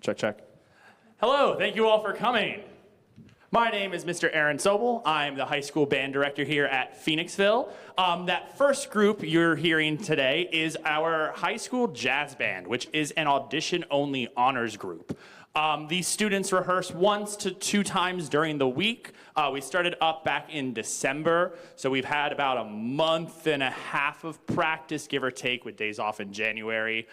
Check, check. Hello, thank you all for coming. My name is Mr. Aaron Sobel. I'm the high school band director here at Phoenixville. That first group you're hearing today is our high school jazz band, which is an audition-only honors group. These students rehearse 1 to 2 times during the week. We started up back in December, so we've had about a month and a half of practice, give or take, with days off in January.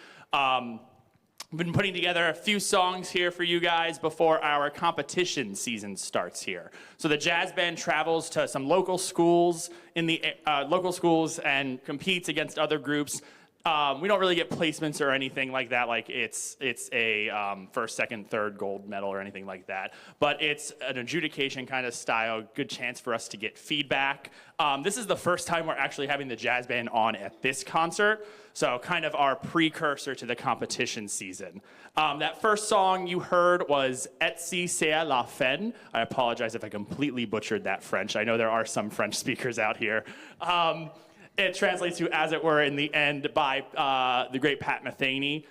We've been putting together a few songs here for you guys before our competition season starts here. So the jazz band travels to some local schools and competes against other groups. We don't really get placements or anything like that, like it's a first, second, third gold medal or anything like that. But it's an adjudication kind of style, good chance for us to get feedback. This is the first time we're actually having the jazz band on at this concert, so kind of our precursor to the competition season. That first song you heard was Et si c'est la fin. I apologize if I completely butchered that French. I know there are some French speakers out here. It translates to As It Were in the End by the great Pat Metheny.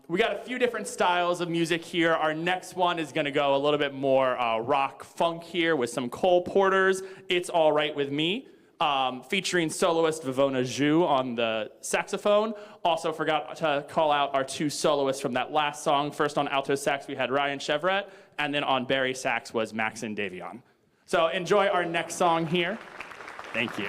We got a few different styles of music here. Our next one is gonna go a little bit more rock funk here with some Cole Porter's It's All Right With Me, featuring soloist Vivona Zhu on the saxophone. Also forgot to call out our 2 soloists from that last song. First on alto sax we had Ryan Chevret, and then on Barry sax was Maxon Davion. So enjoy our next song here. Thank you.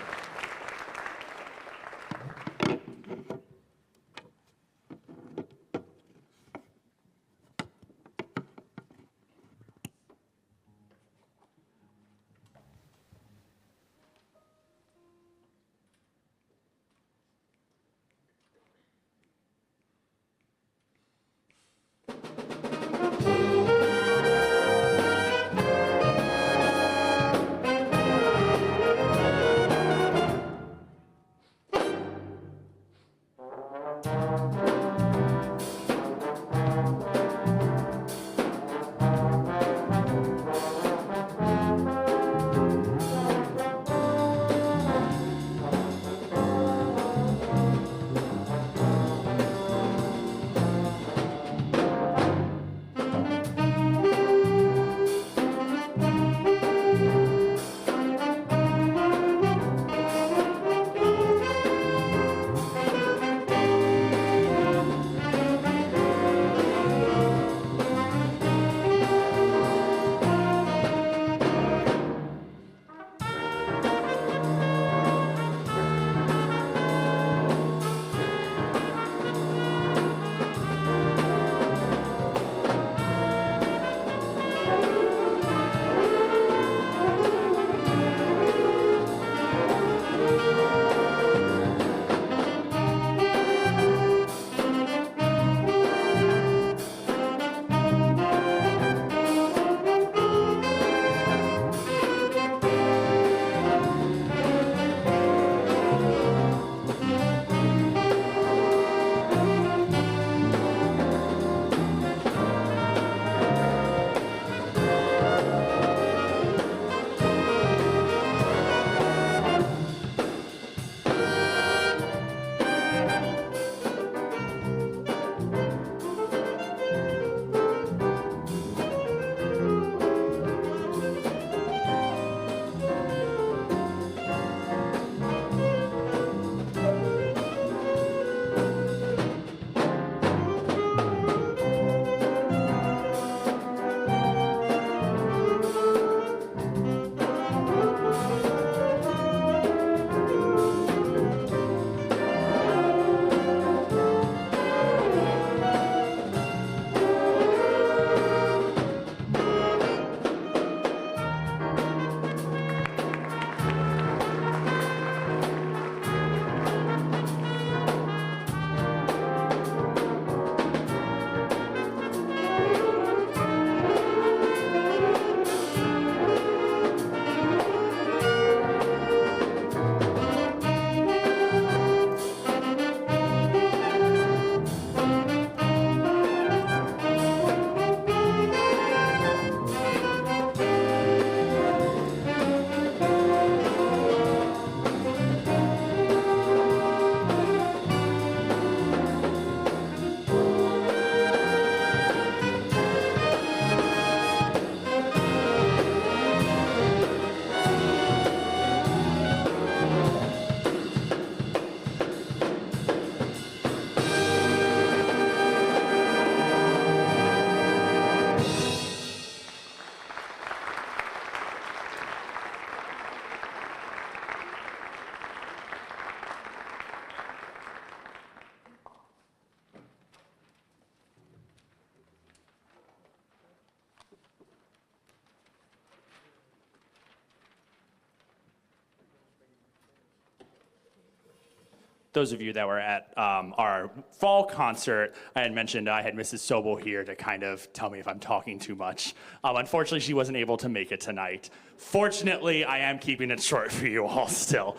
those of you that were at our fall concert, I had mentioned I had Mrs. Sobel here to kind of tell me if I'm talking too much. Unfortunately, she wasn't able to make it tonight. Fortunately, I am keeping it short for you all still.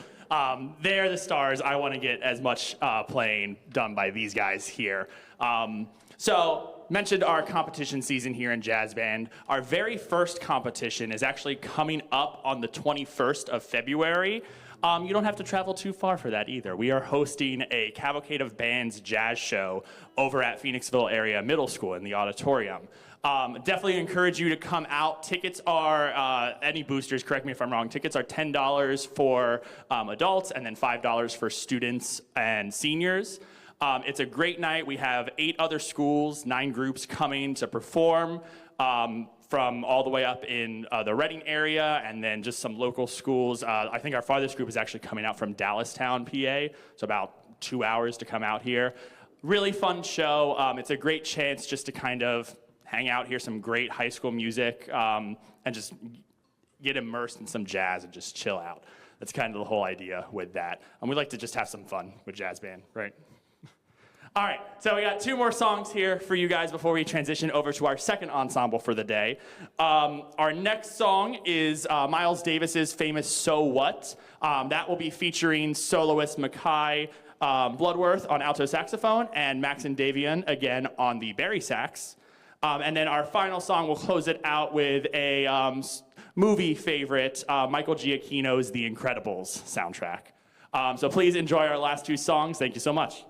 They're the stars. I want to get as much playing done by these guys here. So, mentioned our competition season here in Jazz Band. Our very first competition is actually coming up on the 21st of February. You don't have to travel too far for that either. We are hosting a Cavalcade of Bands jazz show over at Phoenixville Area Middle School in the auditorium. Definitely encourage you to come out. Tickets are, any boosters, correct me if I'm wrong, tickets are $10 for adults and then $5 for students and seniors. It's a great night. We have 8 other schools, 9 groups coming to perform. From all the way up in the Reading area, and then just some local schools. I think our farthest group is actually coming out from Dallastown, PA, so about 2 hours to come out here. Really fun show. It's a great chance just to kind of hang out, hear some great high school music, and just get immersed in some jazz and just chill out. That's kind of the whole idea with that. And we like to just have some fun with Jazz Band, right? All right, so we got 2 more songs here for you guys before we transition over to our second ensemble for the day. Our next song is Miles Davis's famous So What. That will be featuring soloist Mackay Bloodworth on alto saxophone and Maxon Davian again on the bari sax. And then our final song will close it out with a movie favorite, Michael Giacchino's The Incredibles soundtrack. So please enjoy our last 2 songs. Thank you so much.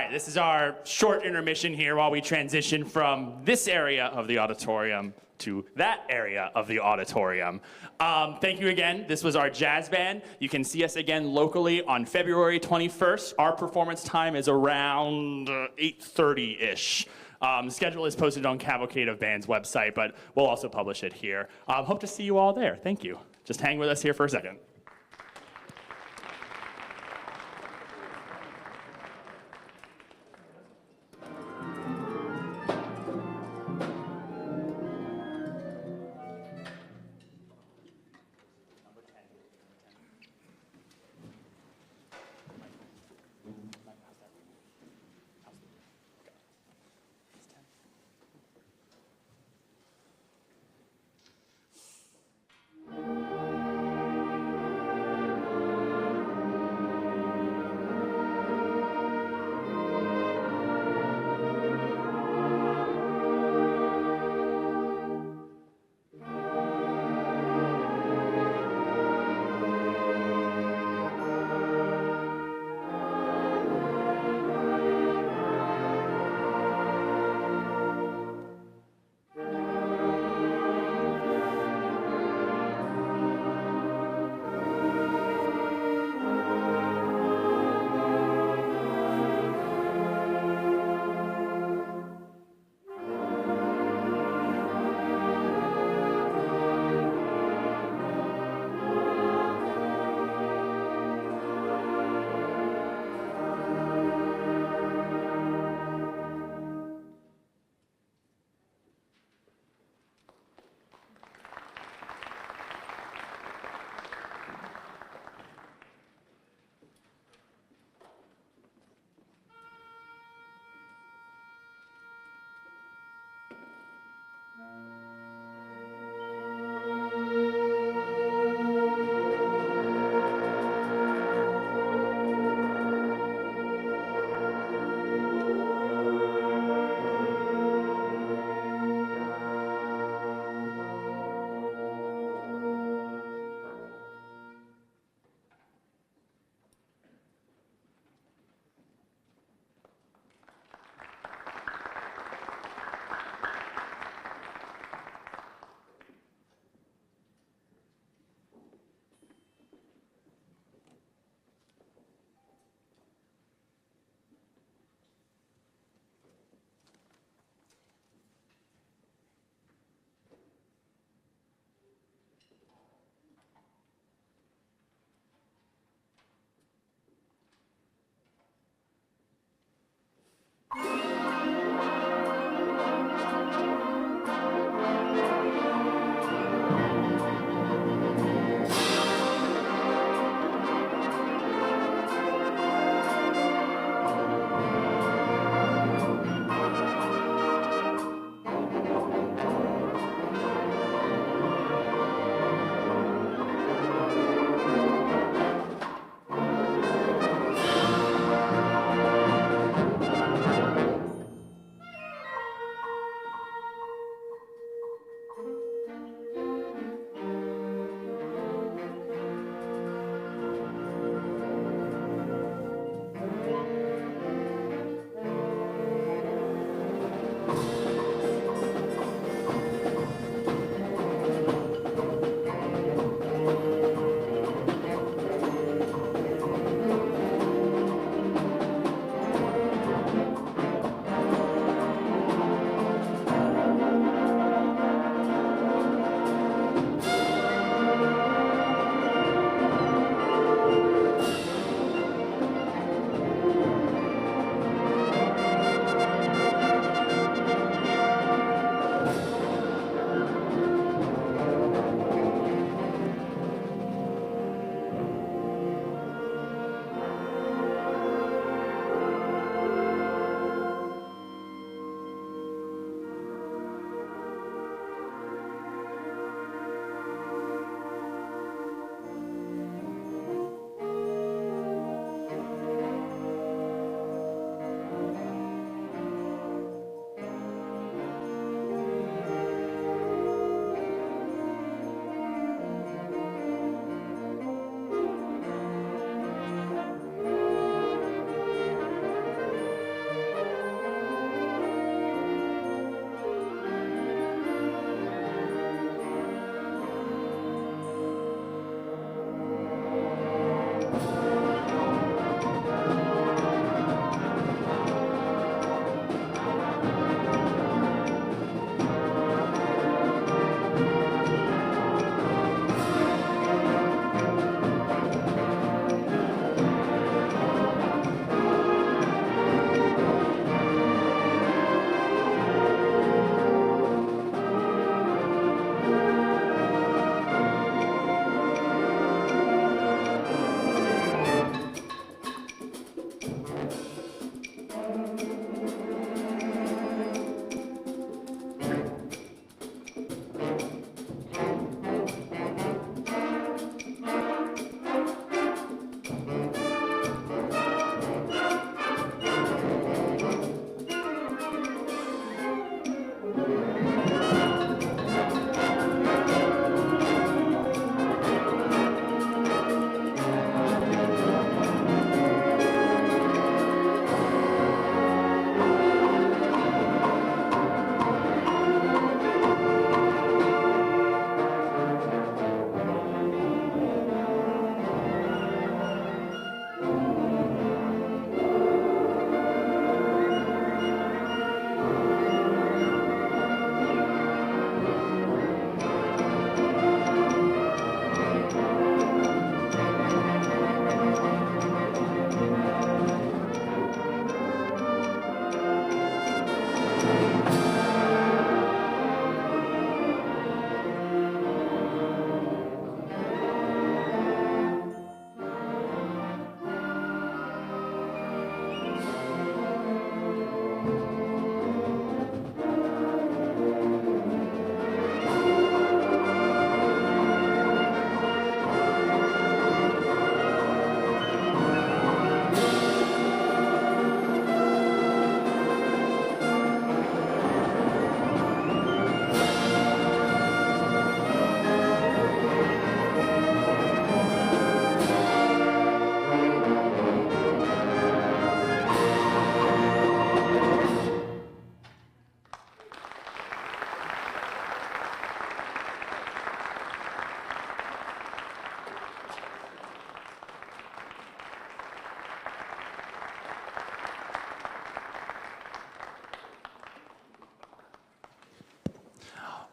right, this is our short intermission here while we transition from this area of the auditorium to that area of the auditorium. Thank you again. This was our jazz band. You can see us again locally on February 21st. Our performance time is around 8:30-ish. The schedule is posted on Cavalcade of Band's website, but we'll also publish it here. Hope to see you all there. Thank you. Just hang with us here for a second.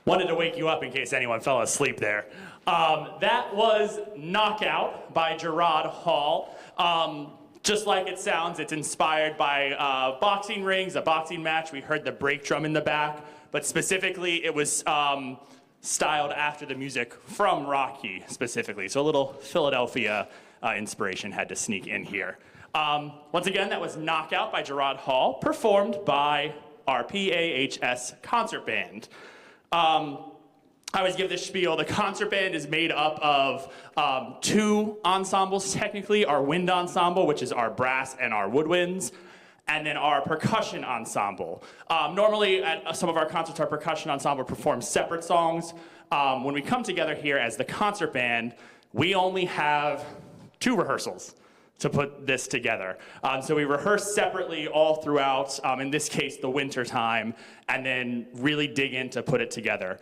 Wanted to wake you up in case anyone fell asleep there. That was Knockout by Gerard Hall. Just like it sounds, it's inspired by boxing rings, a boxing match. We heard the break drum in the back, but specifically it was styled after the music from Rocky specifically. So a little Philadelphia inspiration had to sneak in here. Once again, that was Knockout by Gerard Hall, performed by our PAHS concert band. I always give this spiel. The concert band is made up of two ensembles, technically. Our wind ensemble, which is our brass and our woodwinds, and then our percussion ensemble. Normally, at some of our concerts, our percussion ensemble performs separate songs. When we come together here as the concert band, we only have 2 rehearsals to put this together. So we rehearse separately all throughout, in this case, the winter time, and then really dig in to put it together.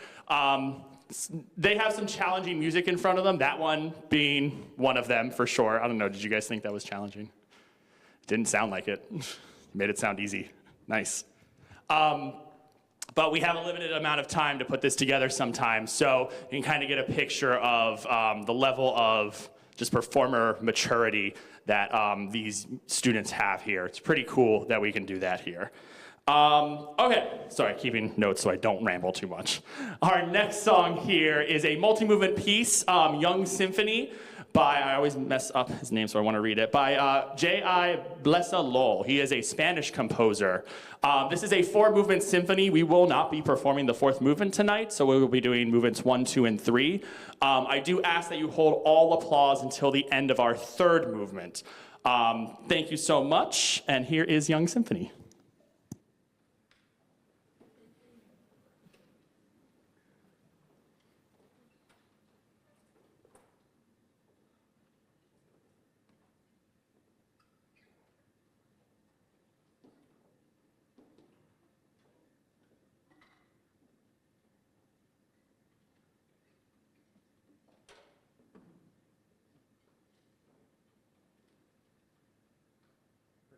They have some challenging music in front of them, that one being one of them for sure. I don't know, did you guys think that was challenging? Didn't sound like it. Made it sound easy. Nice. But we have a limited amount of time to put this together sometimes, so you can kind of get a picture of the level of just performer maturity that these students have here. It's pretty cool that we can do that here. Okay, sorry, keeping notes so I don't ramble too much. Our next song here is a multi-movement piece, Young Symphony, by, I always mess up his name so I want to read it, by J.I. Blesa Lowell. He is a Spanish composer. This is a 4-movement symphony. We will not be performing the 4th movement tonight, so we will be doing movements 1, 2, and 3. I do ask that you hold all applause until the end of our 3rd movement. Thank you so much, and here is Young Symphony.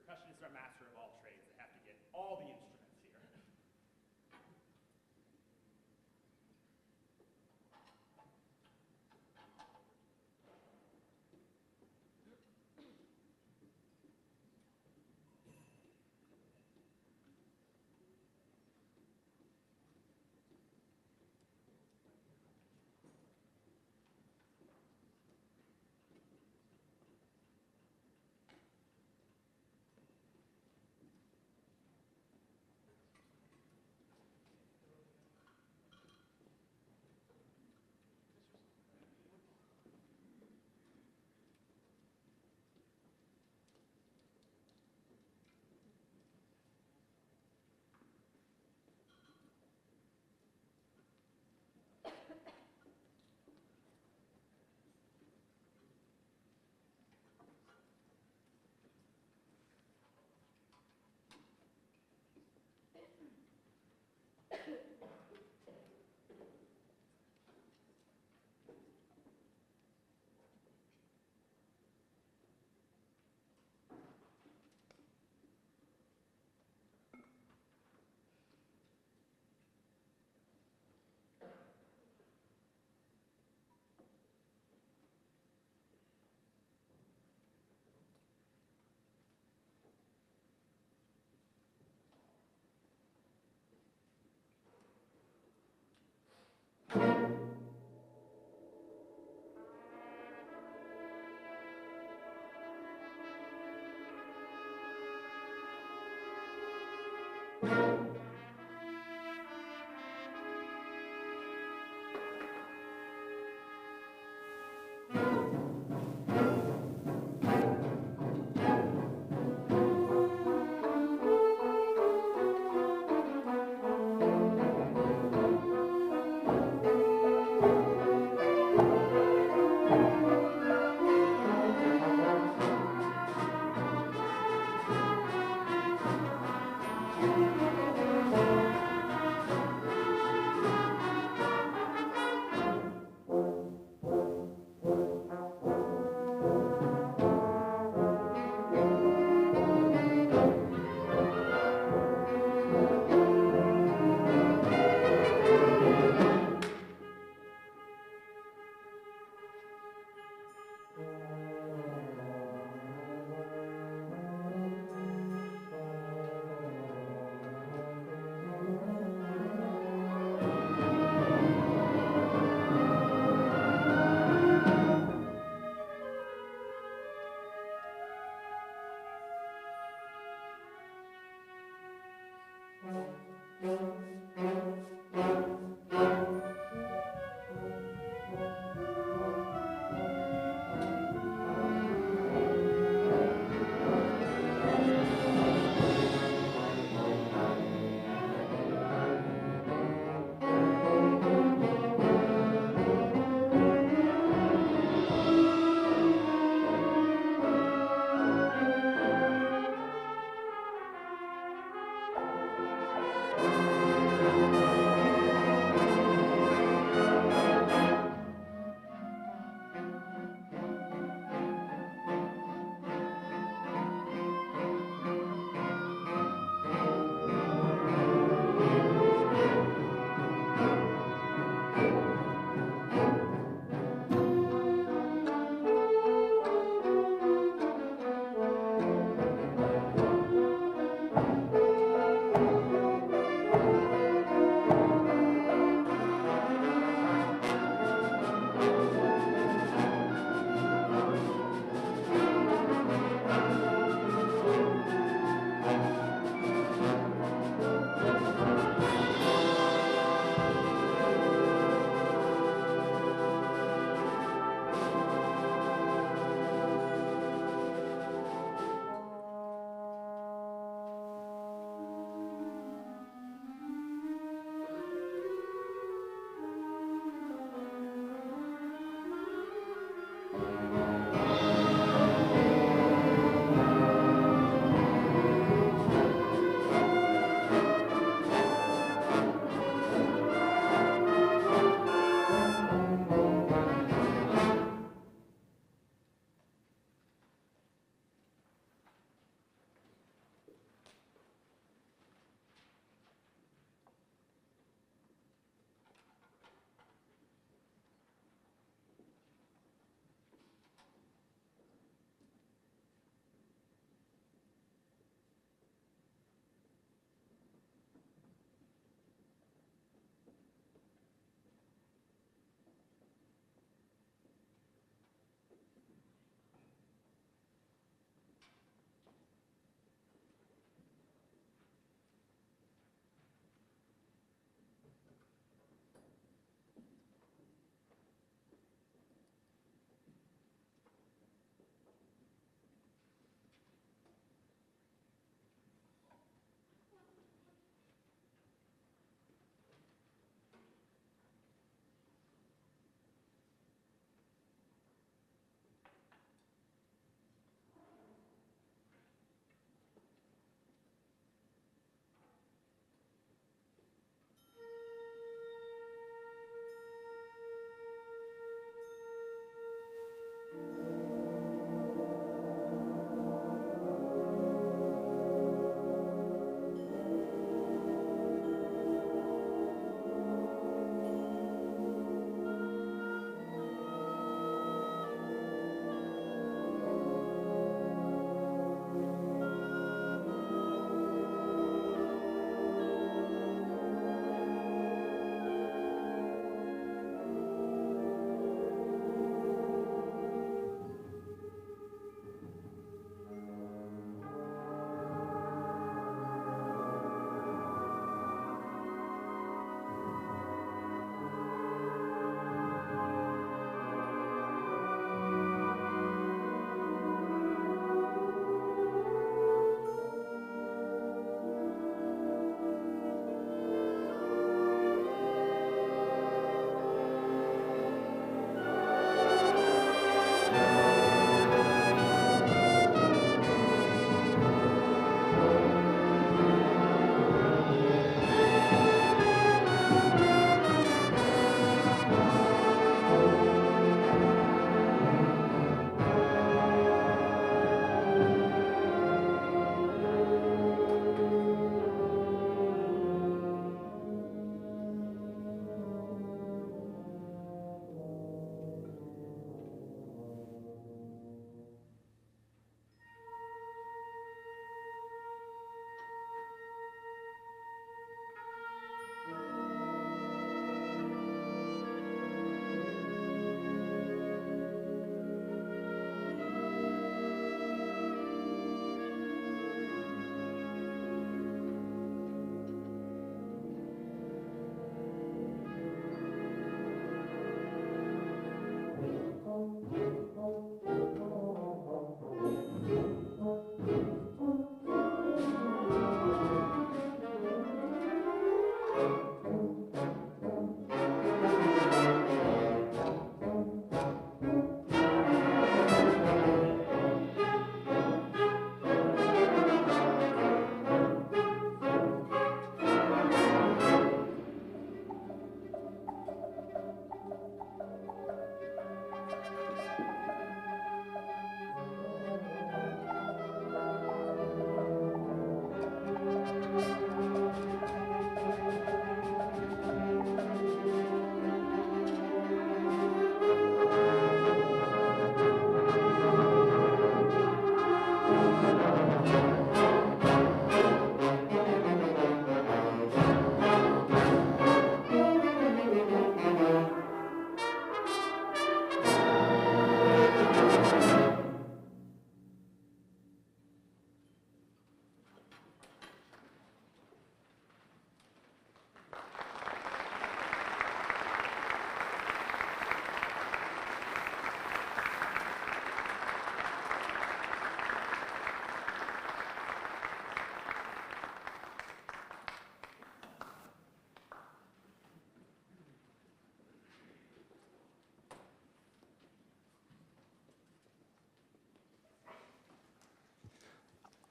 Percussionists are master of all trades.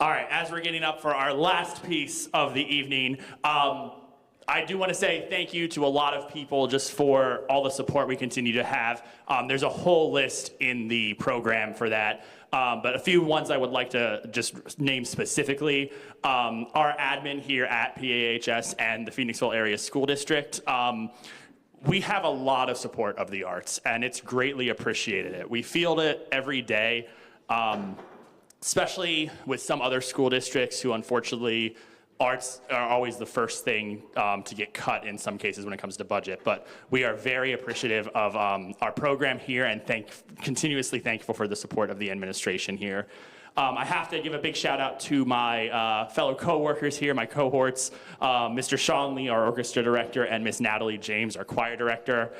All right, as we're getting up for our last piece of the evening, I do want to say thank you to a lot of people just for all the support we continue to have. There's a whole list in the program for that, but a few ones I would like to just name specifically. Our admin here at PAHS and the Phoenixville Area School District. We have a lot of support of the arts, and it's greatly appreciated. We feel it every day. Especially with some other school districts who unfortunately arts are always the first thing to get cut in some cases when it comes to budget. But we are very appreciative of our program here and continuously thankful for the support of the administration here. I have to give a big shout out to my fellow co-workers here, my cohorts, Mr. Sean Lee, our orchestra director, and Miss Natalie James, our choir director.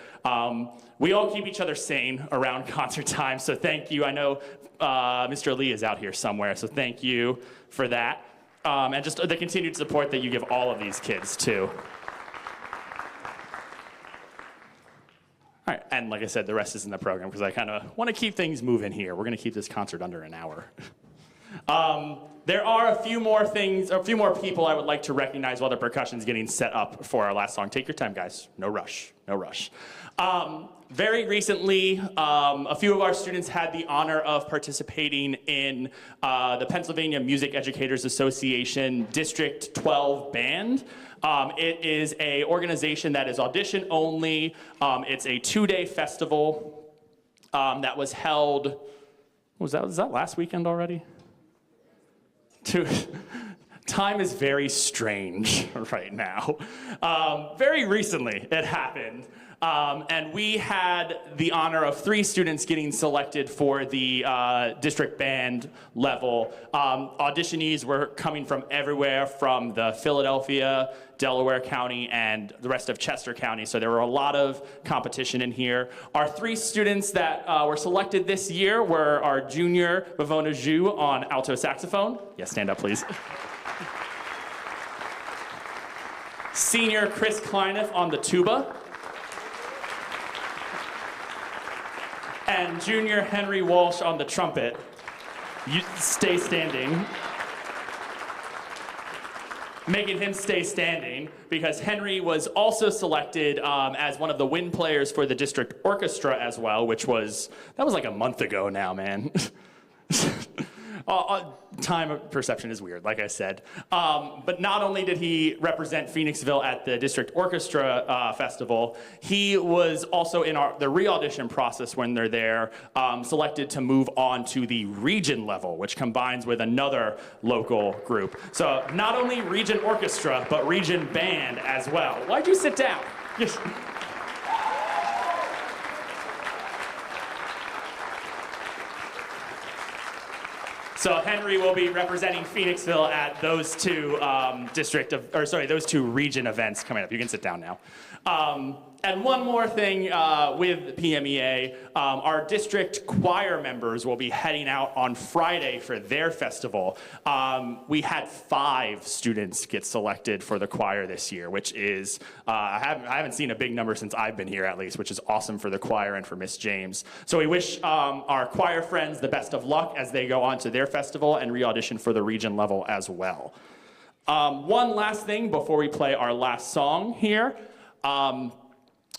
We all keep each other sane around concert time, so thank you. I know Mr. Lee is out here somewhere, so thank you for that. And just the continued support that you give all of these kids, too. All right, and like I said, the rest is in the program because I kind of want to keep things moving here. We're going to keep this concert under an hour. There are a few more things, or a few more people I would like to recognize while the percussion's getting set up for our last song. Take your time, guys. No rush. No rush. Very recently, a few of our students had the honor of participating in the Pennsylvania Music Educators Association District 12 Band. It is an organization that is audition only. It's a 2-day festival that was held, was that last weekend already? Time is very strange right now. Very recently it happened. And we had the honor of 3 students getting selected for the district band level. Auditionees were coming from everywhere from the Philadelphia, Delaware County, and the rest of Chester County, so there were a lot of competition in here. Our 3 students that were selected this year were our junior, Bavona Zhu, on alto saxophone. Yes, stand up, please. Senior Chris Kleiniff on the tuba. And junior Henry Walsh on the trumpet. You stay standing. Making him stay standing because Henry was also selected as one of the wind players for the district orchestra as well, that was like a month ago now, man. Time of perception is weird, like I said. But not only did he represent Phoenixville at the District Orchestra Festival, he was also in the re-audition process when they're there, selected to move on to the region level, which combines with another local group. So not only region orchestra, but region band as well. Why'd you sit down? So Henry will be representing Phoenixville at those 2 those 2 region events coming up. You can sit down now. And one more thing with PMEA, our district choir members will be heading out on Friday for their festival. We had 5 students get selected for the choir this year, which is, I haven't seen a big number since I've been here at least, which is awesome for the choir and for Miss James. So we wish our choir friends the best of luck as they go on to their festival and re-audition for the region level as well. One last thing before we play our last song here.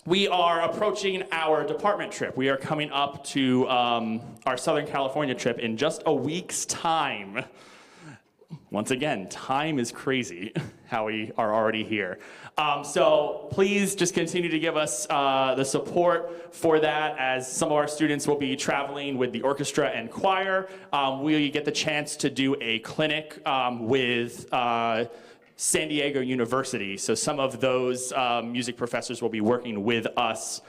We are approaching our department trip. We are coming up to our Southern California trip in just a week's time. Once again, time is crazy how we are already here. So please just continue to give us the support for that, as some of our students will be traveling with the orchestra and choir. We get the chance to do a clinic with San Diego University. So some of those music professors will be working with us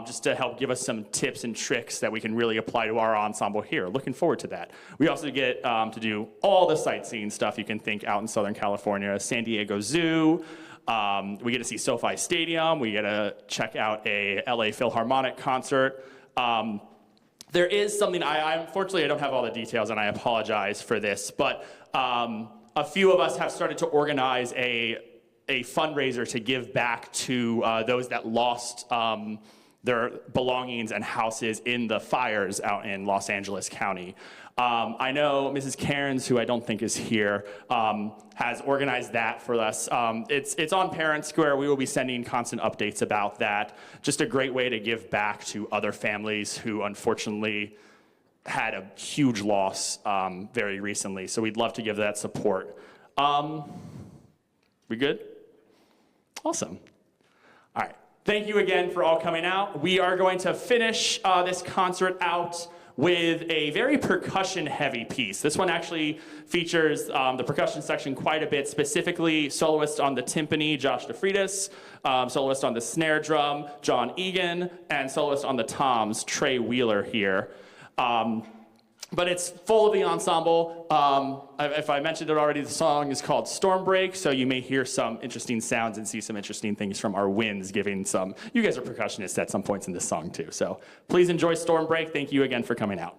just to help give us some tips and tricks that we can really apply to our ensemble here. Looking forward to that. We also get to do all the sightseeing stuff you can think out in Southern California. San Diego Zoo. We get to see SoFi Stadium. We get to check out a LA Philharmonic concert. There is something, unfortunately I don't have all the details and I apologize for this, but a few of us have started to organize a fundraiser to give back to those that lost their belongings and houses in the fires out in Los Angeles County. I know Mrs. Cairns, who I don't think is here, has organized that for us. It's on Parent Square. We will be sending constant updates about that. Just a great way to give back to other families who unfortunately had a huge loss very recently, so we'd love to give that support. We good? Awesome. All right. Thank you again for all coming out. We are going to finish this concert out with a very percussion-heavy piece. This one actually features the percussion section quite a bit, specifically soloist on the timpani, Josh DeFreitas, soloist on the snare drum, John Egan, and soloist on the toms, Trey Wheeler here. But it's full of the ensemble. If I mentioned it already, the song is called Storm Break, so you may hear some interesting sounds and see some interesting things from our winds giving some, you guys are percussionists at some points in this song too, so please enjoy Storm Break. Thank you again for coming out.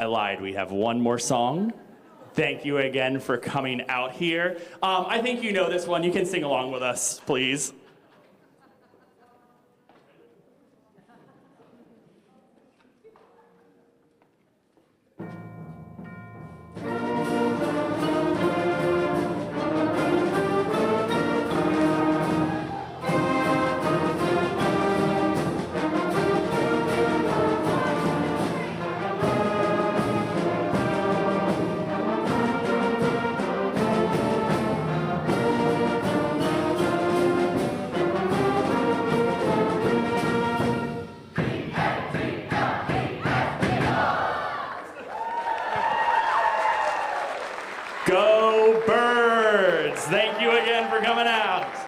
I lied. We have one more song. Thank you again for coming out here. I think you know this one. You can sing along with us, please. Go Birds! Thank you again for coming out.